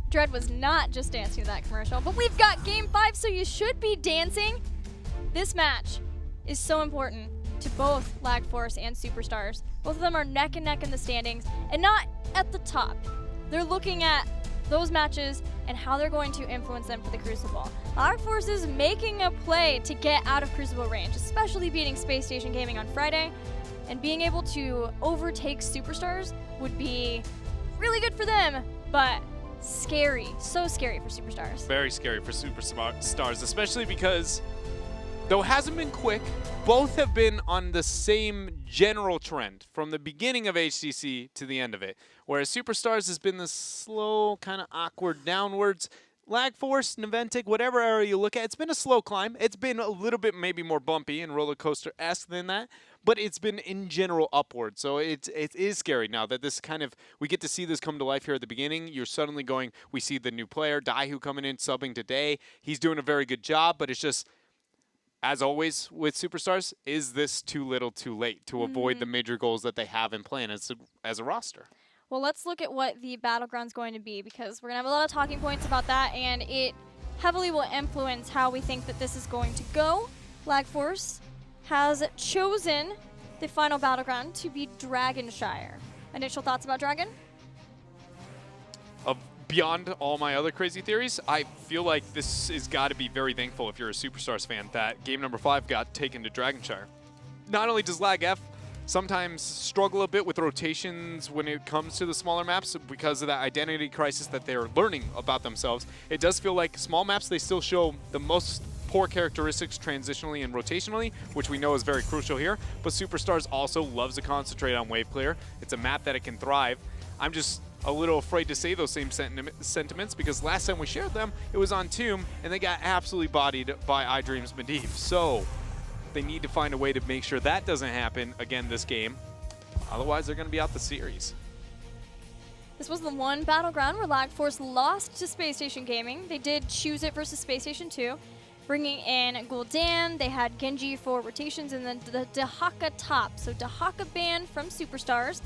Dread was not just dancing to that commercial, but we've got Game 5, so you should be dancing. This match is so important to both Lag Force and Superstars. Both of them are neck and neck in the standings, and not at the top. They're looking at those matches and how they're going to influence them for the Crucible. Lag Force is making a play to get out of Crucible range, especially beating Space Station Gaming on Friday, and being able to overtake Superstars would be really good for them, but scary, so scary for Superstars. Very scary for Superstars, especially because, though it hasn't been quick, both have been on the same general trend from the beginning of HGC to the end of it. Whereas Superstars has been this slow, kind of awkward downwards. Lag Force, Niventic, whatever area you look at, it's been a slow climb. It's been a little bit maybe more bumpy and roller coaster-esque than that, but it's been in general upward. So it is scary now that this kind of, we get to see this come to life here at the beginning. You're suddenly going, we see the new player, Daihu coming in, subbing today. He's doing a very good job, but it's just, as always with Superstars, is this too little too late to avoid the major goals that they have in plan as a roster? Well, let's look at what the Battleground's going to be, because we're going to have a lot of talking points about that, and it heavily will influence how we think that this is going to go. Lag Force has chosen the final Battleground to be Dragonshire. Initial thoughts about Dragon? Beyond all my other crazy theories, I feel like this has got to be very thankful if you're a Superstars fan that game number 5 got taken to Dragonshire. Not only does Lag F sometimes struggle a bit with rotations when it comes to the smaller maps because of that identity crisis that they're learning about themselves, it does feel like small maps, they still show the most poor characteristics transitionally and rotationally, which we know is very crucial here. But Superstars also loves to concentrate on wave clear. It's a map that it can thrive. I'm just a little afraid to say those same sentiments because last time we shared them, it was on Tomb, and they got absolutely bodied by iDream's Medivh. So they need to find a way to make sure that doesn't happen again this game. Otherwise, they're going to be out the series. This was the one Battleground where Lag Force lost to Space Station Gaming. They did choose it versus Space Station 2, bringing in Gul'dan. They had Genji for rotations, and then the Dehaka top. So Dehaka banned from Superstars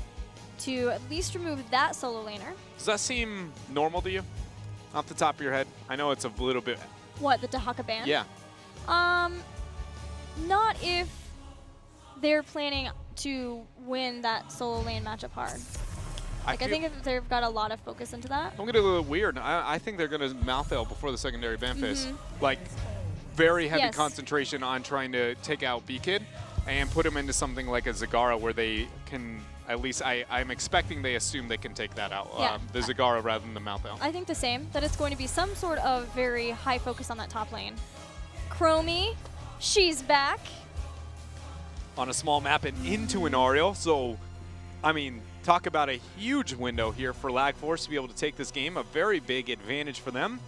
to at least remove that solo laner. Does that seem normal to you? Off the top of your head? I know it's a little bit... What, the Dehaka ban? Yeah. Not if they're planning to win that solo lane matchup hard. Like, I think if they've got a lot of focus into that. I'm going to get a little weird. I think they're going to mouth L before the secondary ban phase. Like, very heavy concentration on trying to take out B-Kid and put him into something like a Zagara where they can, at least I'm expecting they assume they can take that out. Yeah. The Zagara rather than the mouth L. I think the same, that it's going to be some sort of very high focus on that top lane. Chromie, she's back. On a small map and into an Ariel, so, I mean, talk about a huge window here for Lag Force to be able to take this game, a very big advantage for them.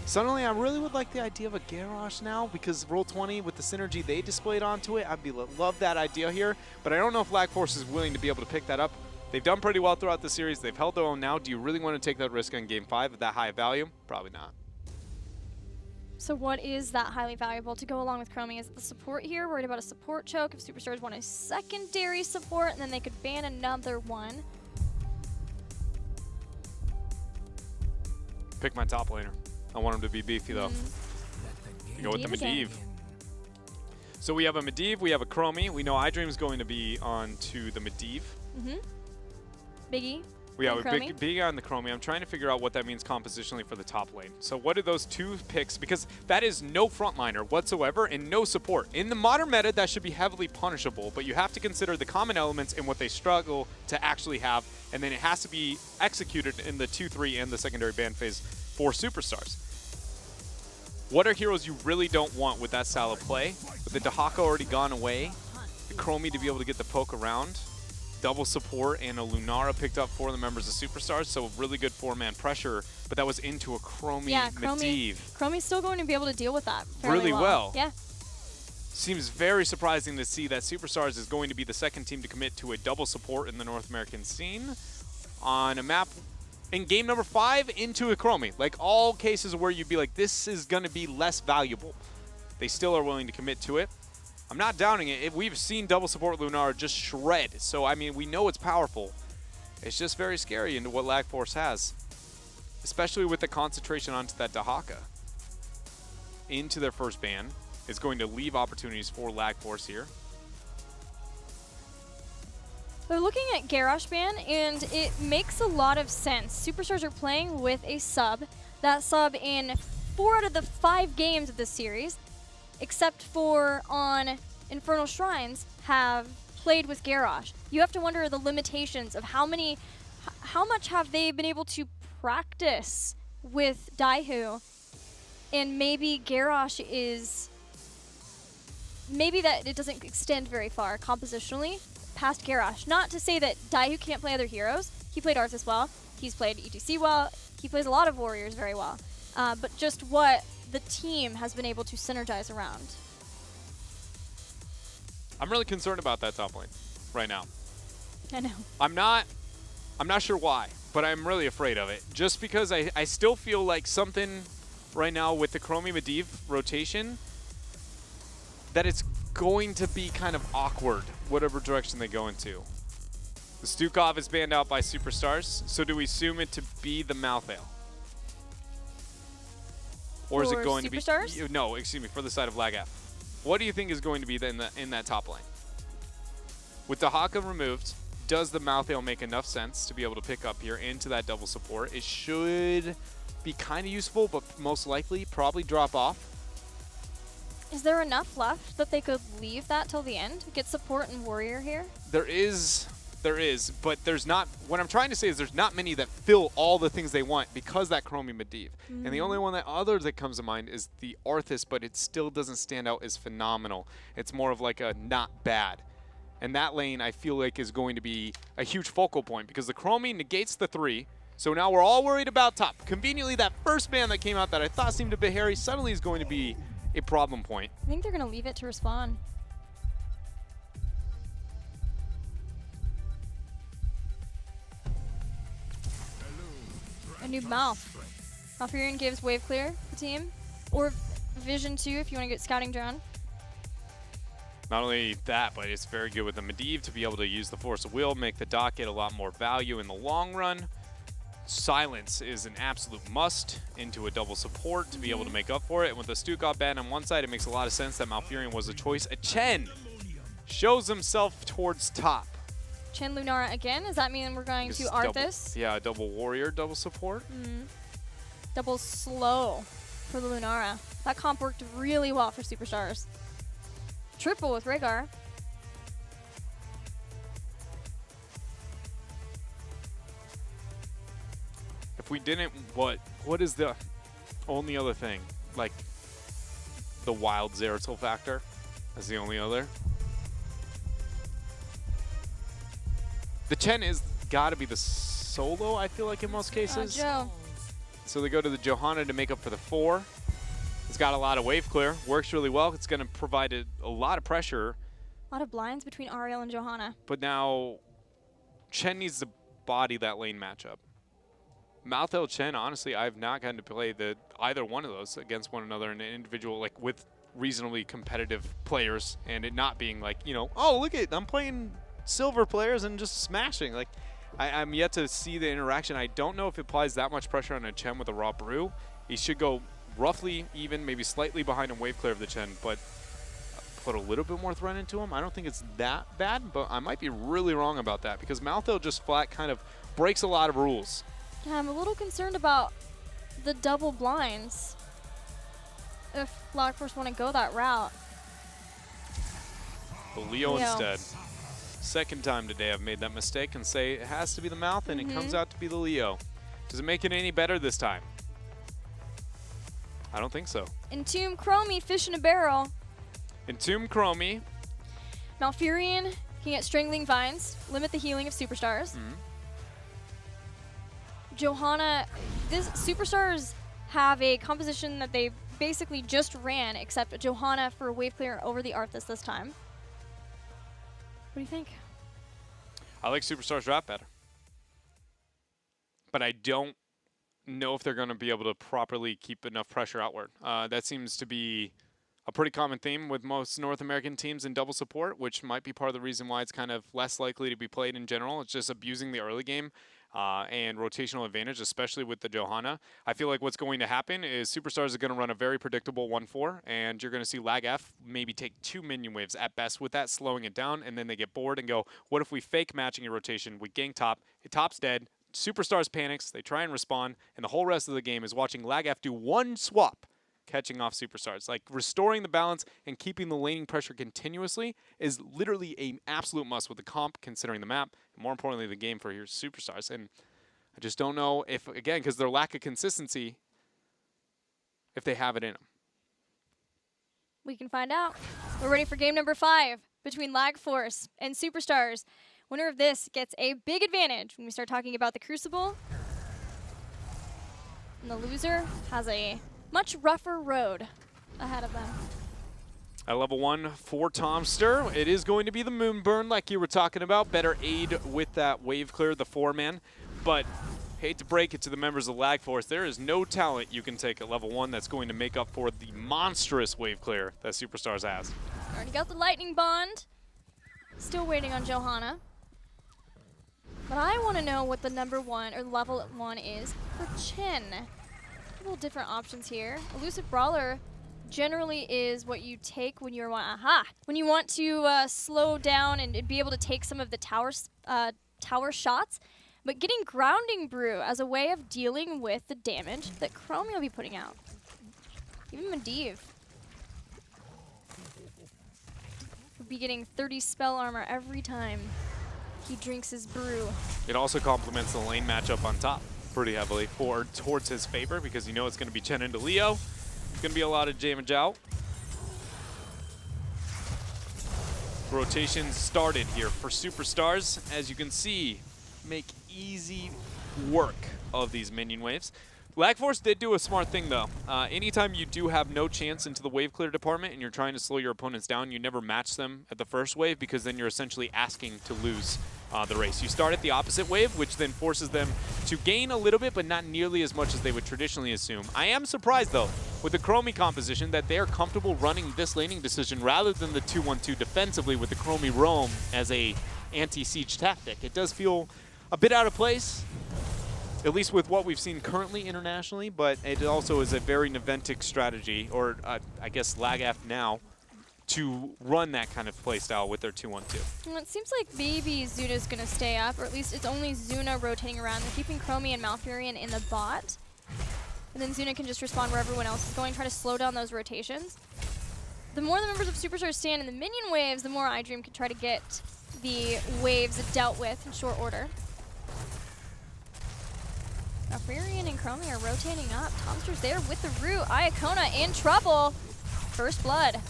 Suddenly, I really would like the idea of a Garrosh now because Roll20 with the synergy they displayed onto it, I'd love that idea here, but I don't know if Lag Force is willing to be able to pick that up. They've done pretty well throughout the series. They've held their own now. Do you really want to take that risk on Game 5 at that high value? Probably not. So what is that highly valuable to go along with Chromie? Is it the support here? Worried about a support choke if Superstars want a secondary support, and then they could ban another one. Pick my top laner. I want him to be beefy, though. Go with the Medivh. So we have a Medivh, we have a Chromie. We know iDream's going to be on to the Medivh. Biggie. Yeah, Biggie on the Chromie. I'm trying to figure out what that means compositionally for the top lane. So what are those two picks? Because that is no frontliner whatsoever and no support. In the modern meta, that should be heavily punishable, but you have to consider the common elements and what they struggle to actually have, and then it has to be executed in the 2-3 and the secondary ban phase for Superstars. What are heroes you really don't want with that style of play? With the Dehaka already gone away, the Chromie to be able to get the poke around, double support, and a Lunara picked up for the members of Superstars, so really good 4-man pressure, but that was into a Chromie Medivh. Chromie's still going to be able to deal with that really well. Yeah. Seems very surprising to see that Superstars is going to be the second team to commit to a double support in the North American scene on a map in game number 5 into a Chromie. Like all cases where you'd be like, this is going to be less valuable. They still are willing to commit to it. I'm not doubting it. We've seen double support Lunar just shred. So, I mean, we know it's powerful. It's just very scary into what Lag Force has. especially with the concentration onto that Dahaka into their first ban, is going to leave opportunities for Lag Force here. They're looking at Garrosh ban, and it makes a lot of sense. Superstars are playing with a sub. That sub in 4 out of the 5 games of this series, except for on Infernal Shrines, have played with Garrosh. You have to wonder the limitations of how much have they been able to practice with Daihu, and maybe Garrosh is, maybe that it doesn't extend very far compositionally past Garrosh. Not to say that Daihu can't play other heroes. He played Arthas well. He's played ETC well. He plays a lot of warriors very well. But just what the team has been able to synergize around. I'm really concerned about that top lane right now. I know. I'm not sure why, but I'm really afraid of it. Just because I still feel like something right now with the Chromie Medivh rotation, that it's going to be kind of awkward, whatever direction they go into. The Stukov is banned out by Superstars, so do we assume it to be the Malthael? Or is it going to be... No, excuse me, for the side of Lag F. What do you think is going to be in that top lane? With Dahaka removed, does the Malthael make enough sense to be able to pick up here into that double support? It should be kind of useful, but most likely probably drop off. Is there enough left that they could leave that till the end? Get support and warrior here? There is, but there's not, what I'm trying to say is there's not many that fill all the things they want because that Chromie Medivh. And the only one that comes to mind is the Arthas, but it still doesn't stand out as phenomenal. It's more of like a not bad. And that lane I feel like is going to be a huge focal point because the Chromie negates the 3. So now we're all worried about top. Conveniently, that first ban that came out that I thought seemed a bit hairy suddenly is going to be a problem point. I think they're going to leave it to respawn. A new mouth. Malfurion gives wave clear the team. Or vision 2 if you want to get scouting drone. Not only that, but it's very good with the Medivh to be able to use the Force of Will, make the dock get a lot more value in the long run. Silence is an absolute must into a double support to be able to make up for it. And with the Stukov ban on one side, it makes a lot of sense that Malfurion was a choice. A Chen shows himself towards top. Chen Lunara again. Does that mean we're going to Arthas? Yeah, double warrior, double support. Double slow for the Lunara. That comp worked really well for Superstars. Triple with Rhaegar. If we didn't, what is the only other thing? Like the wild Zeratul factor as the only other. The Chen is got to be the solo, I feel like, in most cases. Joe. So they go to the Johanna to make up for the 4. It's got a lot of wave clear. Works really well. It's going to provide a lot of pressure. A lot of blinds between Ariel and Johanna. But now Chen needs to body that lane matchup. Malthael Chen, honestly, I've not gotten to play either one of those against one another in an individual, like with reasonably competitive players, and it not being like, you know, oh, look at, I'm playing silver players and just smashing. Like, I'm yet to see the interaction. I don't know if it applies that much pressure on a Chen with a raw brew. He should go roughly even, maybe slightly behind him wave clear of the Chen, but put a little bit more threat into him. I don't think it's that bad, but I might be really wrong about that because Malthael just flat kind of breaks a lot of rules. Yeah, I'm a little concerned about the double blinds if Lag Force want to go that route. The Leo instead. Second time today I've made that mistake and say it has to be the mouth, and it comes out to be the Leo. Does it make it any better this time? I don't think so. Entomb Chromie, fish in a barrel. Entomb Chromie. Malfurion can get Strangling Vines, limit the healing of Superstars. Johanna, this Superstars have a composition that they basically just ran, except Johanna for wave clear over the Arthas this time. What do you think? I like Superstars draft better. But I don't know if they're going to be able to properly keep enough pressure outward. That seems to be a pretty common theme with most North American teams in double support, which might be part of the reason why it's kind of less likely to be played in general. It's just abusing the early game. and rotational advantage, especially with the Johanna. I feel like what's going to happen is Superstars are going to run a very predictable 1-4, and you're going to see Lag F maybe take 2 minion waves at best with that, slowing it down, and then they get bored and go, what if we fake matching a rotation? We gank top, top's dead, Superstars panics, they try and respond, and the whole rest of the game is watching Lag F do one swap, catching off Superstars. Like, restoring the balance and keeping the laning pressure continuously is literally an absolute must with the comp, considering the map, and more importantly, the game for your Superstars. And I just don't know if, again, because their lack of consistency, if they have it in them. We can find out. We're ready for game number 5 between Lag Force and Superstars. Winner of this gets a big advantage when we start talking about the Crucible. And the loser has a much rougher road ahead of them. At level 1 for Tomster, it is going to be the Moonburn like you were talking about. Better aid with that wave clear, the 4-man. But hate to break it to the members of Lag Force, there is no talent you can take at level 1 that's going to make up for the monstrous wave clear that Superstars has. Already got the Lightning Bond. Still waiting on Johanna. But I want to know what the number 1 or level 1 is for Chen. A couple different options here. Elusive Brawler generally is what you take when you're when you want to slow down and be able to take some of the tower shots. But getting Grounding Brew as a way of dealing with the damage that Chromie will be putting out. Even Medivh will be getting 30 spell armor every time he drinks his brew. It also complements the lane matchup on top pretty heavily towards his favor, because you know it's going to be Chen into Leo. It's going to be a lot of damage out. Rotation started here for Superstars. As you can see, make easy work of these minion waves. Lag Force did do a smart thing, though. Anytime you do have no chance into the wave clear department and you're trying to slow your opponents down, you never match them at the first wave, because then you're essentially asking to lose the race. You start at the opposite wave, which then forces them to gain a little bit, but not nearly as much as they would traditionally assume. I am surprised, though, with the Chromie composition, that they are comfortable running this laning decision rather than the 2-1-2 defensively with the Chromie roam as a anti-siege tactic. It does feel a bit out of place, at least with what we've seen currently internationally, but it also is a very Naventic strategy, or I guess Lag F now, to run that kind of playstyle with their 2-1-2. Well, it seems like maybe Zuna's going to stay up, or at least it's only Zuna rotating around. They're keeping Chromie and Malfurion in the bot, and then Zuna can just respond where everyone else is going, try to slow down those rotations. The more the members of Superstars stand in the minion waves, the more iDream can try to get the waves dealt with in short order. Malfurion and Chromie are rotating up. Tomster's there with the root. Iacona in trouble. First blood.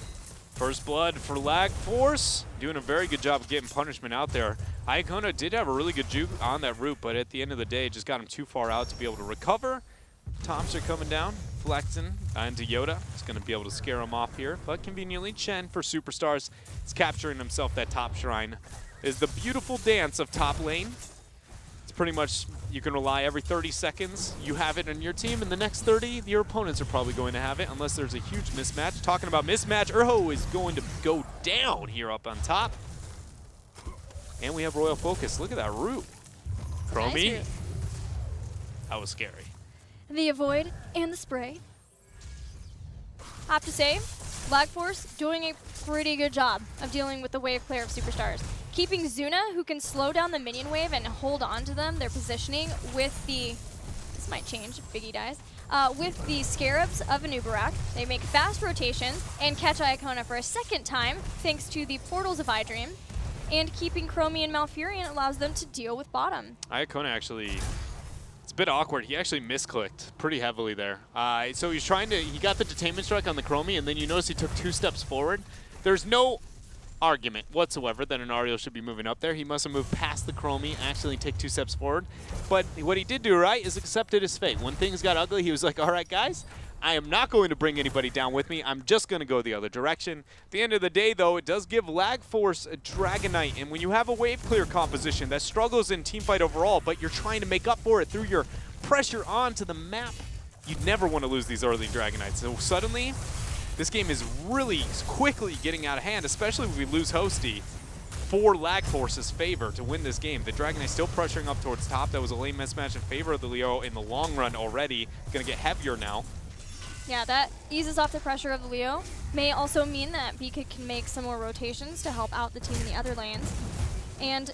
First blood for Lag Force. Doing a very good job of getting punishment out there. Iacona did have a really good juke on that root, but at the end of the day, just got him too far out to be able to recover. Tomster coming down, flexing into Yoda. He's going to be able to scare him off here, but conveniently, Chen for Superstars is capturing himself that top shrine. Is the beautiful dance of top lane. It's pretty much, you can rely every 30 seconds you have it on your team, and the next 30 your opponents are probably going to have it unless there's a huge mismatch. Talking about mismatch, Urho is going to go down here up on top. And we have Royal Focus. Look at that root. Chromie. Nice. That was scary. The avoid and the spray. Have to say, Lag Force doing a pretty good job of dealing with the wave clear of Superstars. Keeping Zuna, who can slow down the minion wave and hold on to them, their positioning with the, this might change if Biggie dies, with the Scarabs of Anubarak. They make fast rotations and catch Iacona for a second time, thanks to the portals of iDream. And keeping Chromie and Malfurion allows them to deal with bottom. Iacona actually, it's a bit awkward. He actually misclicked pretty heavily there. So he's trying to, he got the detainment strike on the Chromie, and then you notice he took 2 steps forward. There's no argument whatsoever that an Ariel should be moving up there. He must have moved past the Chromie, actually take 2 steps forward. But what he did do right is accepted his fate. When things got ugly, he was like, all right, guys, I am not going to bring anybody down with me. I'm just going to go the other direction. At the end of the day, though, it does give Lag Force a Dragonite. And when you have a wave clear composition that struggles in teamfight overall, but you're trying to make up for it through your pressure onto the map, you never want to lose these early Dragonites. So suddenly, this game is really quickly getting out of hand, especially if we lose Hosty. for Lag Force's favor to win this game. The Dragon Knight still pressuring up towards top. That was a lane mismatch in favor of the Leo in the long run already. Going to get heavier now. Yeah, that eases off the pressure of the Leo. May also mean that BK can make some more rotations to help out the team in the other lanes. And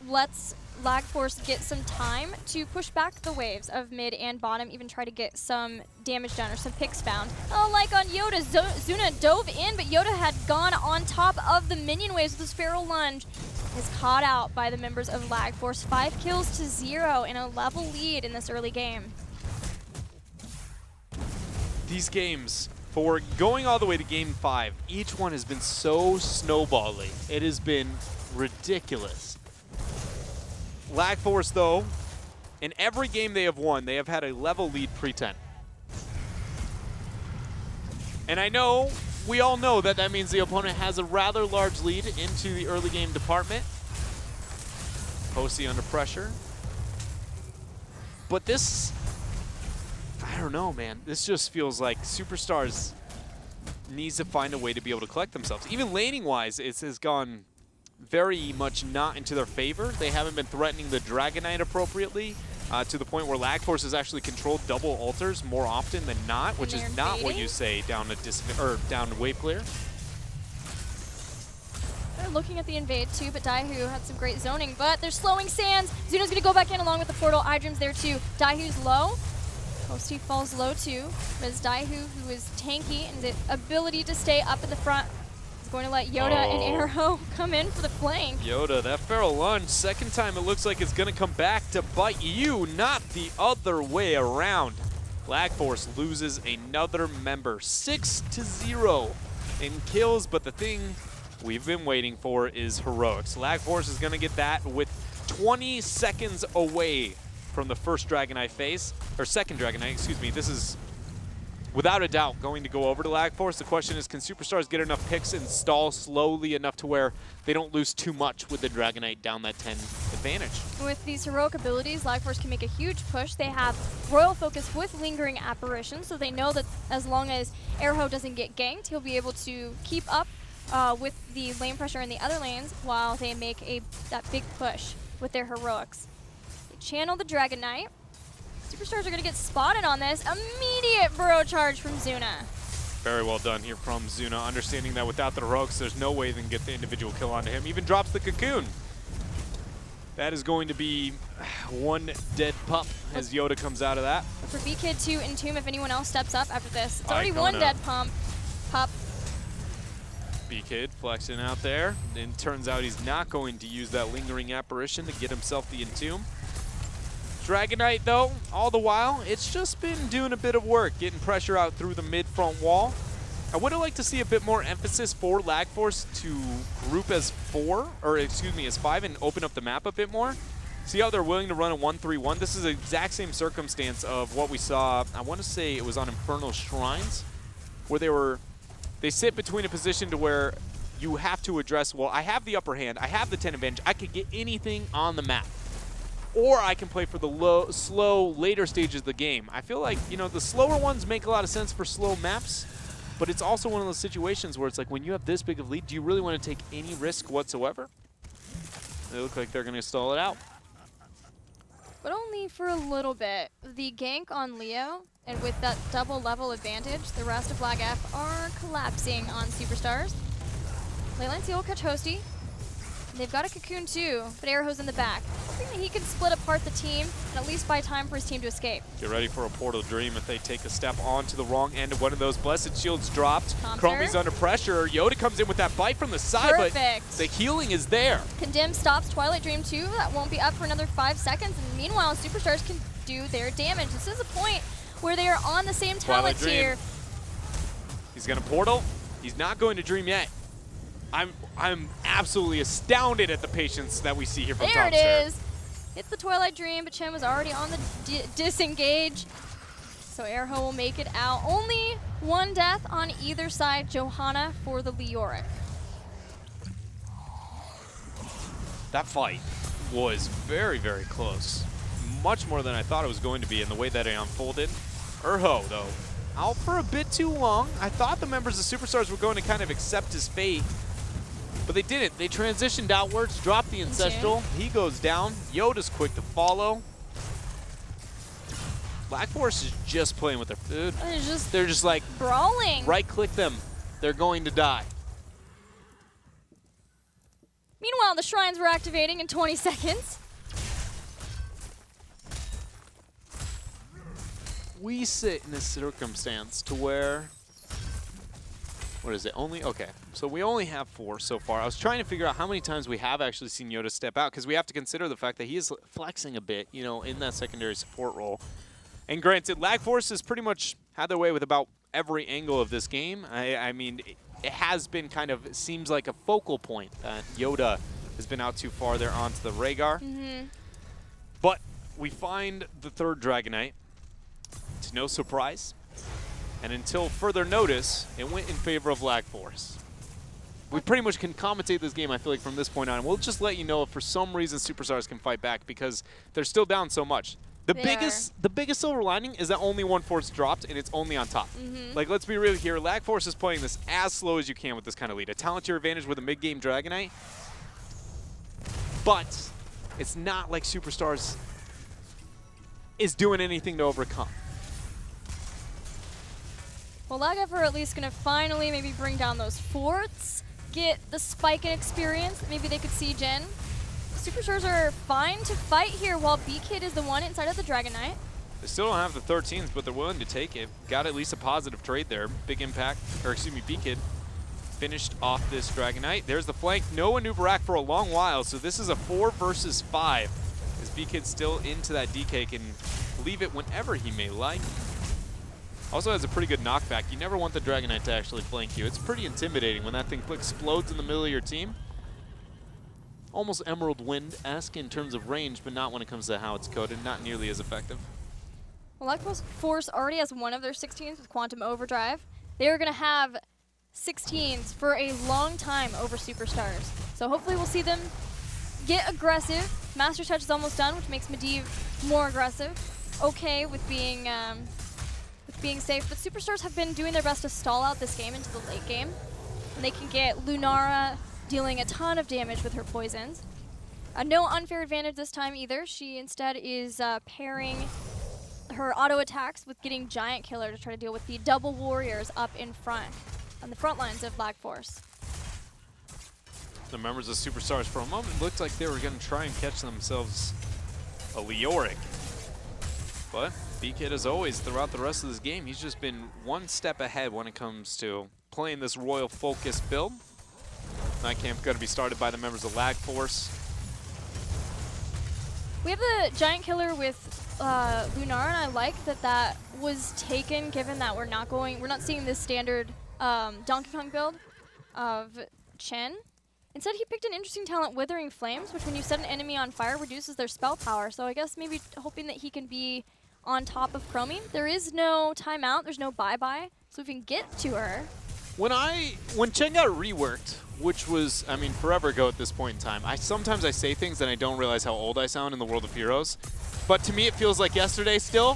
lets Lag Force get some time to push back the waves of mid and bottom, even try to get some damage done or some picks found. Oh, like on Yoda, Zuna dove in, but Yoda had gone on top of the minion waves with his feral lunge. Is caught out by the members of Lag Force. 5 kills to 0 in a level lead in this early game. These games, for going all the way to game 5, each one has been so snowbally. It has been ridiculous. Lag Force, though, in every game they have won, they have had a level lead pre-10. And I know, we all know that that means the opponent has a rather large lead into the early game department. Posey under pressure. But this, I don't know, man. This just feels like Superstars needs to find a way to be able to collect themselves. Even laning-wise, it has gone very much not into their favor. They haven't been threatening the Dragon Knight appropriately to the point where Lag Force has actually controlled double altars more often than not, which is not what you say down to wave clear. They're looking at the invade too, but Daihu had some great zoning, but they're slowing Sands. Zuno's gonna go back in along with the portal. iDream's there too. Daihu's low. Posty falls low too. But it's Daihu, who is tanky and the ability to stay up in the front, going to let Yoda and Arrow come in for the flank. Yoda, that feral lunge, second time it looks like it's going to come back to bite you, not the other way around. Lag Force loses another member, 6-0 in kills, but the thing we've been waiting for is heroics. Lag Force is going to get that with 20 seconds away from the first Dragon Knight phase, or second Dragon Knight, excuse me. This is without a doubt going to go over to Lag Force. The question is, can Superstars get enough picks and stall slowly enough to where they don't lose too much with the Dragon Knight down that 10 advantage? With these heroic abilities, Lag Force can make a huge push. They have Royal Focus with Lingering Apparition, so they know that as long as Arrow doesn't get ganked, he'll be able to keep up with the lane pressure in the other lanes while they make that big push with their heroics. They channel the Dragon Knight. Superstars are going to get spotted on this. Immediate burrow charge from Zuna. Very well done here from Zuna, understanding that without the heroics, there's no way they can get the individual kill onto him. Even drops the cocoon. That is going to be one dead pup as Yoda comes out of that. For B-Kid to Entomb if anyone else steps up after this. It's already one dead pup. B-Kid flexing out there. And turns out he's not going to use that Lingering Apparition to get himself the Entomb. Dragon Knight, though, all the while, it's just been doing a bit of work, getting pressure out through the mid-front wall. I would have liked to see a bit more emphasis for Lag Force to group as 5 and open up the map a bit more. See how they're willing to run a 1-3-1? This is the exact same circumstance of what we saw, I want to say it was on Infernal Shrines, where they sit between a position to where you have to address, well, I have the upper hand, I have the 10 advantage, I could get anything on the map. Or I can play for the slow, later stages of the game. I feel like, you know, the slower ones make a lot of sense for slow maps, but it's also one of those situations where it's like, when you have this big of lead, do you really want to take any risk whatsoever? They look like they're going to stall it out. But only for a little bit. The gank on Leo, and with that double level advantage, the rest of Lag F are collapsing on Superstars. Leyline Seal will catch Hosty. They've got a cocoon too, but Arrow's in the back. Hoping that he can split apart the team and at least buy time for his team to escape. Get ready for a Portal Dream if they take a step onto the wrong end of one of those. Blessed Shields dropped. Chromie's under pressure. Yoda comes in with that bite from the side, but the healing is there. Condemn stops Twilight Dream too. That won't be up for another 5 seconds. And meanwhile, Superstars can do their damage. This is a point where they are on the same talent tier. He's going to Portal. He's not going to Dream yet. I'm absolutely astounded at the patience that we see here from There Tom it Sir. is. It's the Twilight Dream, but Chen was already on the disengage. So Arrow will make it out. Only one death on either side. Johanna for the Leoric. That fight was very, very close. Much more than I thought it was going to be in the way that it unfolded. Urho, though, out for a bit too long. I thought the members of Superstars were going to kind of accept his fate. But they didn't. They transitioned outwards, dropped the Ancestral. He goes down. Yoda's quick to follow. Black Force is just playing with their food. They're just like brawling. Right-click them. They're going to die. Meanwhile, the shrines were activating in 20 seconds. We sit in a circumstance to where, what is it, okay. So we only have 4 so far. I was trying to figure out how many times we have actually seen Yoda step out, because we have to consider the fact that he is flexing a bit, you know, in that secondary support role. And granted, Lag Force has pretty much had their way with about every angle of this game. I mean, it has been kind of, it seems like a focal point that Yoda has been out too far there onto the Rhaegar. But we find the 3rd Dragonite. To no surprise. And until further notice, it went in favor of Lag Force. We pretty much can commentate this game, I feel like, from this point on. We'll just let you know if for some reason Superstars can fight back, because they're still down so much. The biggest silver lining is that only 1 force dropped, and it's only on top. Like, let's be real here. Lag Force is playing this as slow as you can with this kind of lead. A talent to your advantage with a mid-game Dragonite. But it's not like Superstars is doing anything to overcome. Well, Lagaf are at least going to finally maybe bring down those forts, get the spike in experience that maybe they could see Jen. Superstars are fine to fight here while B-Kid is the one inside of the Dragonite. They still don't have the 13s, but they're willing to take it. Got at least a positive trade there. BigImpact, or excuse me, B-Kid finished off this Dragonite. There's the flank. No Anubarak for a long while, so this is a 4 versus 5. As B-Kid still into that DK, can leave it whenever he may like. Also has a pretty good knockback. You never want the Dragonite to actually flank you. It's pretty intimidating when that thing explodes in the middle of your team. Almost Emerald Wind-esque in terms of range, but not when it comes to how it's coded. Not nearly as effective. Well, Lag Force already has one of their 16s with Quantum Overdrive. They are going to have 16s for a long time over Superstars. So hopefully we'll see them get aggressive. Master Touch is almost done, which makes Medivh more aggressive. Okay with being safe, but Superstars have been doing their best to stall out this game into the late game. And they can get Lunara dealing a ton of damage with her poisons. No unfair advantage this time either. She instead is pairing her auto attacks with getting Giant Killer to try to deal with the double warriors up in front, on the front lines of Black Force. The members of Superstars for a moment looked like they were going to try and catch themselves a Leoric. But B-Kid, as always, throughout the rest of this game, he's just been one step ahead when it comes to playing this Royal Focus build. Night Camp going to be started by the members of Lag Force. We have the Giant Killer with Lunara, and I like that that was taken, given that we're not seeing this standard Donkey Kong build of Chen. Instead, he picked an interesting talent, Withering Flames, which when you set an enemy on fire, reduces their spell power. So I guess maybe hoping that he can be on top of Chromie. There is no timeout, there's no bye-bye, so we can get to her. When Chen got reworked, which was, I mean, forever ago at this point in time, sometimes I say things and I don't realize how old I sound in the world of heroes. But to me, it feels like yesterday still.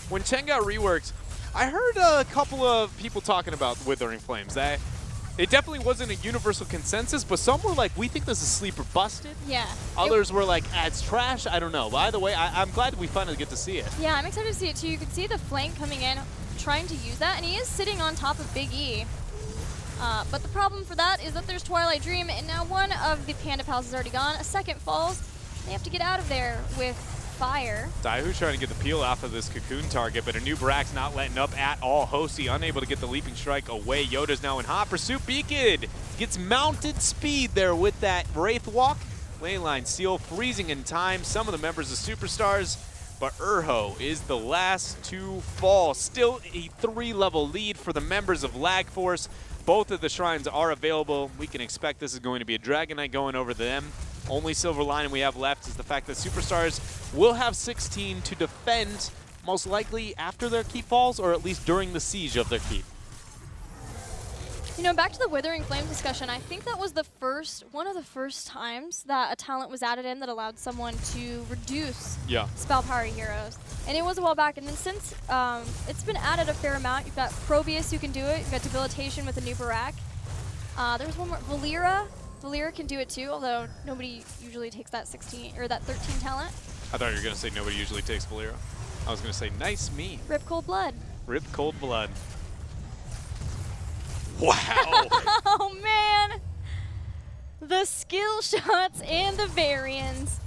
When Chen got reworked, I heard a couple of people talking about Withering Flames. It definitely wasn't a universal consensus, but some were like, we think this is sleeper busted. Yeah. Others were like, it's trash. I don't know. But either way, I'm glad we finally get to see it. Yeah, I'm excited to see it too. You can see the flank coming in, trying to use that, and he is sitting on top of Big E. But the problem for that is that there's Twilight Dream, and now one of the Panda Pals is already gone. A second falls. They have to get out of there with fire. Daihu's trying to get the peel off of this Cocoon target, but Anubarak's not letting up at all. Hosty unable to get the Leaping Strike away. Yoda's now in hot pursuit. B-Kid gets mounted speed there with that Wraith Walk. Lane line seal freezing in time. Some of the members of Superstars, but Urho is the last to fall. Still a 3-level lead for the members of Lag Force. Both of the shrines are available. We can expect this is going to be a Dragonite going over them. Only silver lining we have left is the fact that Superstars will have 16 to defend, most likely after their keep falls, or at least during the siege of their keep. You know, back to the Withering Flames discussion, I think that was one of the first times that a talent was added in that allowed someone to reduce spell power heroes. And it was a while back, and then since it's been added a fair amount, you've got Probius who can do it, you've got Debilitation with Anubarak. There's one more. Valera. Valera can do it too, although nobody usually takes that 16 or that 13 talent. I thought you were going to say nobody usually takes Valera. I was going to say nice me. Rip Cold Blood. Rip Cold Blood. Wow. Oh, man. The skill shots and the variants.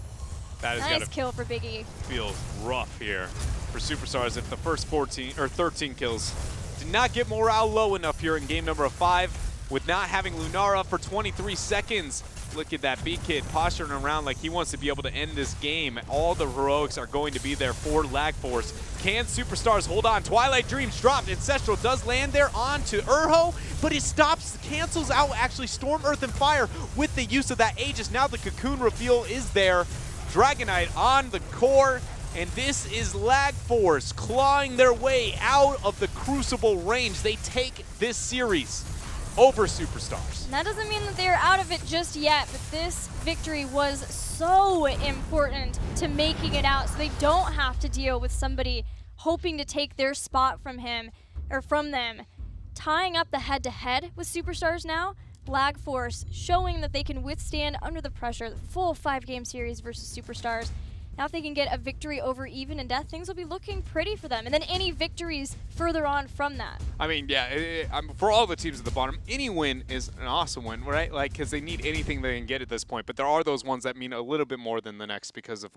That has Nice got to kill for Big E. feel rough here for Superstars if the first 14 or 13 kills did not get morale low enough here in game number 5 with not having Lunara for 23 seconds. Look at that B-Kid posturing around like he wants to be able to end this game. All the heroics are going to be there for Lag Force. Can Superstars hold on? Twilight Dreams dropped. Ancestral does land there onto Urho, but it stops, cancels out actually Storm, Earth, and Fire with the use of that Aegis. Now the Cocoon reveal is there. Dragonite on the core, and this is Lag Force clawing their way out of the Crucible range. They take this series over Superstars. And that doesn't mean that they're out of it just yet, but this victory was so important to making it out so they don't have to deal with somebody hoping to take their spot from him or from them. Tying up the head-to-head with Superstars now, Lag Force showing that they can withstand under the pressure, the full 5-game series versus Superstars. Now if they can get a victory over Even and Death, things will be looking pretty for them. And then any victories further on from that. I mean, yeah, for all the teams at the bottom, any win is an awesome win, right? Like, because they need anything they can get at this point. But there are those ones that mean a little bit more than the next because of,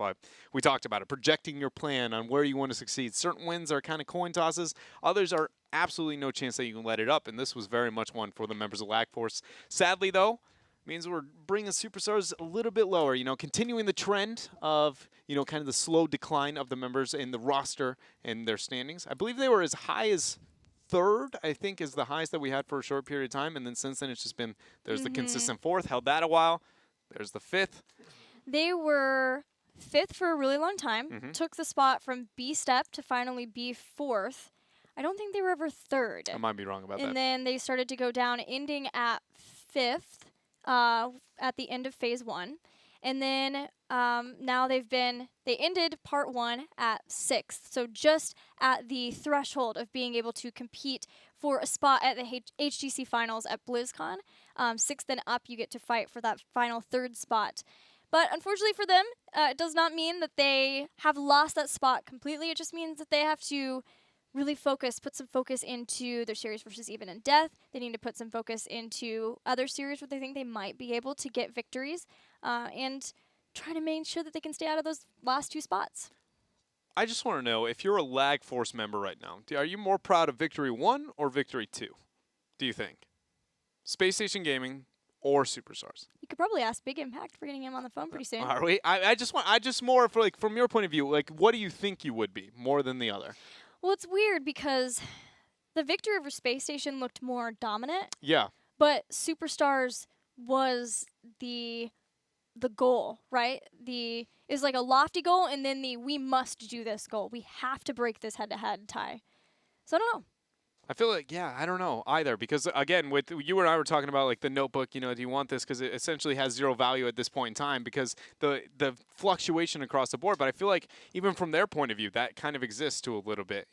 we talked about it, projecting your plan on where you want to succeed. Certain wins are kind of coin tosses. Others are absolutely no chance that you can let it up. And this was very much one for the members of Lag Force. Sadly, though, means we're bringing Superstars a little bit lower, continuing the trend of, kind of the slow decline of the members in the roster and their standings. I believe they were as high as 3rd, I think, is the highest that we had for a short period of time. And then since then, it's just been, there's the consistent 4th, held that a while. There's the 5th. They were 5th for a really long time, took the spot from B Step to finally be 4th. I don't think they were ever 3rd. I might be wrong about that. And then they started to go down, ending at 5th. At the end of phase 1. And then now they ended part 1 at 6th. So just at the threshold of being able to compete for a spot at the HGC finals at BlizzCon. 6th and up, you get to fight for that final 3rd spot. But unfortunately for them, it does not mean that they have lost that spot completely. It just means that they have to really put some focus into their series versus Even and Death. They need to put some focus into other series where they think they might be able to get victories and try to make sure that they can stay out of those last 2 spots. I just want to know, if you're a Lag Force member right now, are you more proud of Victory 1 or Victory 2, do you think? Space Station Gaming or Superstars? You could probably ask BigImpact. We're getting him on the phone pretty soon. Are we? I just more for, from your point of view, what do you think you would be more than the other? Well, it's weird because the victory over Space Station looked more dominant. Yeah. But Superstars was the goal, right? Is like a lofty goal, and then we must do this goal. We have to break this head-to-head tie. So I don't know. I feel like, I don't know either, because again, with you and I were talking about like the notebook, do you want this because it essentially has 0 value at this point in time because the fluctuation across the board. But I feel like even from their point of view, that kind of exists to a little bit,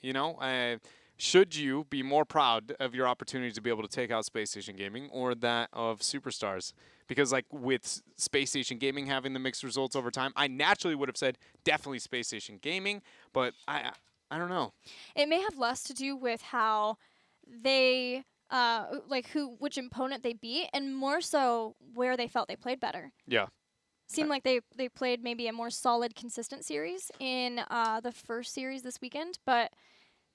Should you be more proud of your opportunity to be able to take out Space Station Gaming or that of Superstars? Because like with Space Station Gaming having the mixed results over time, I naturally would have said definitely Space Station Gaming, but I don't know. It may have less to do with how they, which opponent they beat, and more so where they felt they played better. Yeah. Seemed like they played maybe a more solid, consistent series in the first series this weekend. But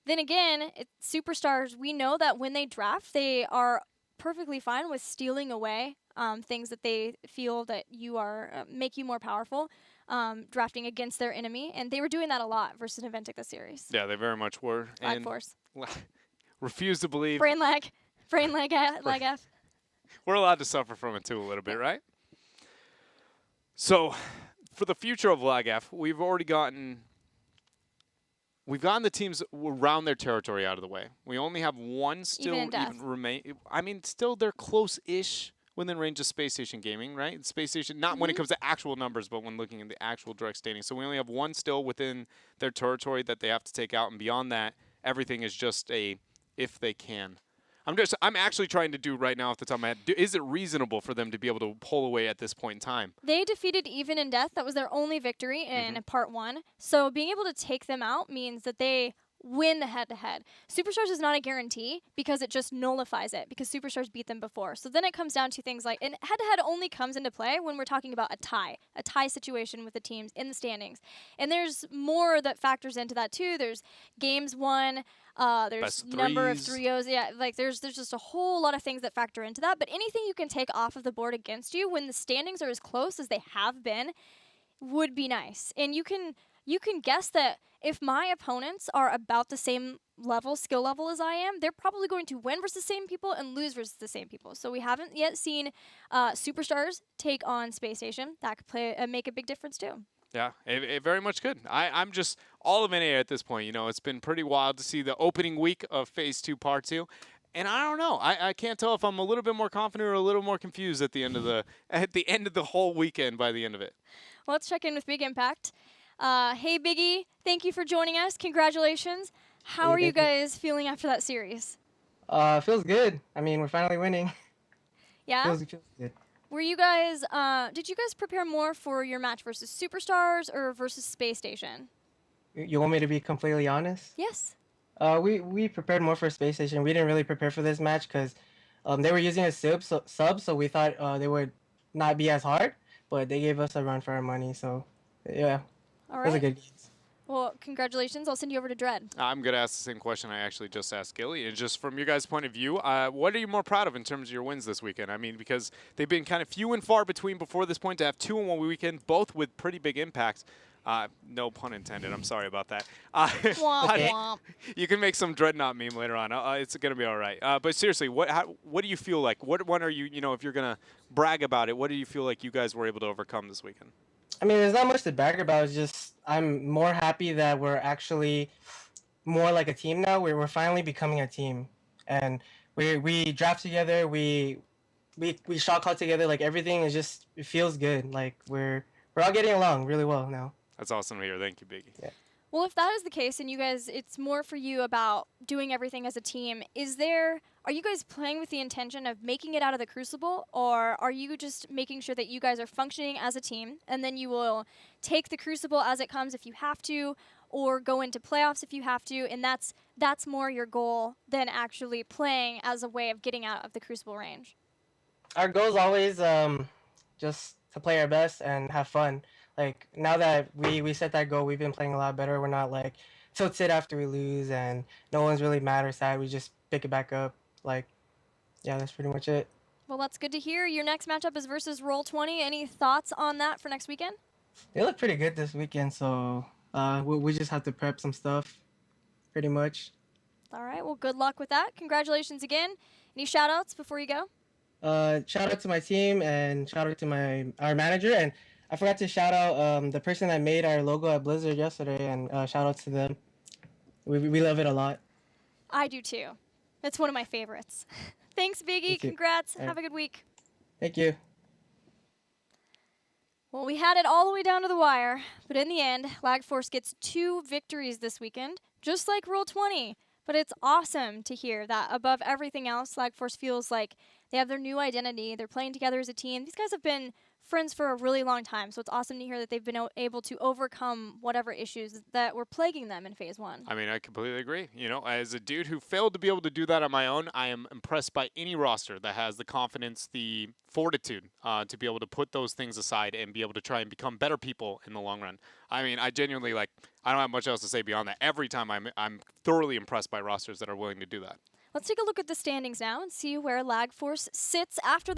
then again, Superstars, we know that when they draft, they are perfectly fine with stealing away things that they feel that you are make you more powerful. Drafting against their enemy, and they were doing that a lot versus Eventic this series. Yeah, they very much were. Lag Force. Refuse to believe. Brain lag. Lag F. We're allowed to suffer from it too a little bit, right? So, for the future of Lag F, we've gotten the teams around their territory out of the way. We only have one still even remain. I mean, still they're close-ish within range of Space Station Gaming, right? Space Station, not when it comes to actual numbers, but when looking at the actual direct standings. So we only have one still within their territory that they have to take out, and beyond that, everything is just a if they can. I'm actually trying to do right now off the top of my head. Is it reasonable for them to be able to pull away at this point in time? They defeated Even in Death. That was their only victory in part 1. So being able to take them out means that they win the head-to-head. Superstars is not a guarantee because it just nullifies it because Superstars beat them before. So then it comes down to things like, and head-to-head only comes into play when we're talking about a tie situation with the teams in the standings. And there's more that factors into that too. There's games won, there's number of 3-0s. Yeah, like there's just a whole lot of things that factor into that. But anything you can take off of the board against you when the standings are as close as they have been would be nice. And you can guess that if my opponents are about the same skill level as I am, they're probably going to win versus the same people and lose versus the same people. So we haven't yet seen Superstars take on Space Station. That could make a big difference too. Yeah, it very much could. I'm just all of an A at this point. You know, it's been pretty wild to see the opening week of Phase 2 Part 2. And I don't know. I can't tell if I'm a little bit more confident or a little more confused at the end of the whole weekend by the end of it. Well, let's check in with Big Impact. Hey, Biggie, thank you for joining us. Congratulations. How are you guys feeling after that series? Feels good. I mean, we're finally winning. Yeah? Feels good. Were you guys, did you guys prepare more for your match versus Superstars or versus Space Station? You want me to be completely honest? Yes. We prepared more for Space Station. We didn't really prepare for this match because they were using a sub, so we thought they would not be as hard, but they gave us a run for our money, so yeah. All It was a right. good game. Well, congratulations. I'll send you over to Dread. I'm going to ask the same question I actually just asked Gilly. And just from your guys' point of view, what are you more proud of in terms of your wins this weekend? I mean, because they've been kind of few and far between before this point to have 2 in one weekend, both with pretty big impacts. No pun intended. I'm sorry about that. Womp womp. You can make some Dreadnought meme later on. It's going to be all right. But seriously, what do you feel like? What one are you, if you're going to brag about it, what do you feel like you guys were able to overcome this weekend? I mean, there's not much to brag about. It's just I'm more happy that we're actually more like a team now. We're finally becoming a team, and we draft together. We shot call together. Like everything is just it feels good. Like we're all getting along really well now. That's awesome to hear. Thank you, Biggie. Yeah. Well, if that is the case and you guys, it's more for you about doing everything as a team, are you guys playing with the intention of making it out of the Crucible, or are you just making sure that you guys are functioning as a team and then you will take the Crucible as it comes if you have to, or go into playoffs if you have to, and that's more your goal than actually playing as a way of getting out of the Crucible range? Our goal is always just to play our best and have fun. Like now that we set that goal, we've been playing a lot better. We're not like tilted after we lose, and no one's really mad or sad. We just pick it back up. Like, yeah, that's pretty much it. Well, that's good to hear. Your next matchup is versus Roll20. Any thoughts on that for next weekend? They look pretty good this weekend, so we just have to prep some stuff, pretty much. All right. Well, good luck with that. Congratulations again. Any shout-outs before you go? Shout out to my team and shout out to our manager, and I forgot to shout out the person that made our logo at Blizzard yesterday, and shout out to them. We love it a lot. I do too. It's one of my favorites. Thanks, Biggie. Thank you. Congrats. All right. Have a good week. Thank you. Well, we had it all the way down to the wire, but in the end, LagForce gets 2 victories this weekend, just like Roll20. But it's awesome to hear that above everything else, LagForce feels like they have their new identity. They're playing together as a team. These guys have been friends for a really long time, so it's awesome to hear that they've been able to overcome whatever issues that were plaguing them in Phase 1. I mean, I completely agree. As a dude who failed to be able to do that on my own, I am impressed by any roster that has the confidence, the fortitude to be able to put those things aside and be able to try and become better people in the long run. I mean, I genuinely, I don't have much else to say beyond that. Every time I'm thoroughly impressed by rosters that are willing to do that. Let's take a look at the standings now and see where LagForce sits after the